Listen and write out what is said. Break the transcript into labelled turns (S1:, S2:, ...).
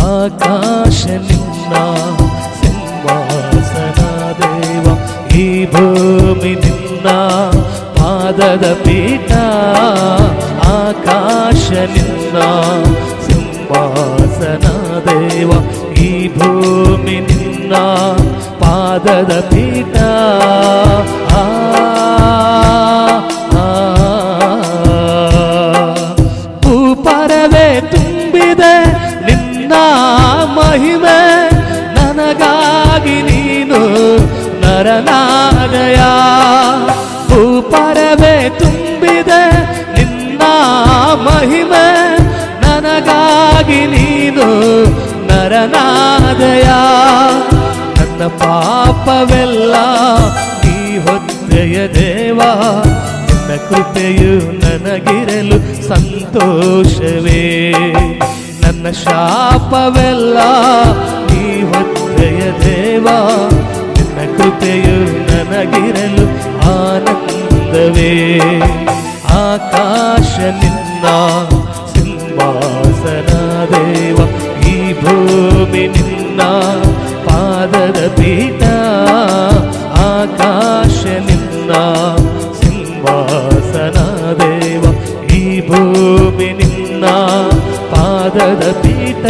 S1: ಆಕಾಶ ನಿನ್ನ ಸಿಂಹಾಸನ ದೇವ, ಈ ಭೂಮಿ ನಿನ್ನ ಪಾದದ ಪೀಠ. ಆಕಾಶ ನಿನ್ನ ಸಿಂಹಾಸನ ದೇವ, ಈ ಭೂಮಿ ನಿನ್ನ ಪಾದದ ಪೀಠ. ಭೂಪರವೇ ತುಂಬಿದೆ ನಿನ್ನ ಮಹಿಮೆ, ನನಗಾಗಿ ನೀನು ನರನಾದಯ. ಭೂಪರವೇ ತುಂಬಿದೆ ನಿನ್ನ ಮಹಿಮೆ, ನನಗಾಗಿ ನೀನು ನರನಾದಯ. ನನ್ನ ಪಾಪವೆಲ್ಲ ನೀ ಹೊತ್ತೆಯ ದೇವ, ನಿನ್ನ ಕೃಪೆಯು ನನಗಿರಲು ಸಂತೋಷವೇ. ನನ್ನ ಶಾಪವೆಲ್ಲ ನೀ ಹೊತ್ತೆಯ ದೇವ, ನಿನ್ನ ಕೃಪೆಯು ನನಗಿರಲು ಆನಂದವೇ. ಆಕಾಶ ನಿನ್ನ ಸಿಂಹಾಸನ ದೇವ, ಈ ಭೂಮಿ ನಿನ್ನ ಪಾದದ ಪೀಠ. ಆಕಾಶ ನಿನ್ನ ಸಿಂಹಾಸನ ದೇವ, ಈ ಭೂಮಿ ನಿನ್ನ ಪಾದದ ಪೀಠ.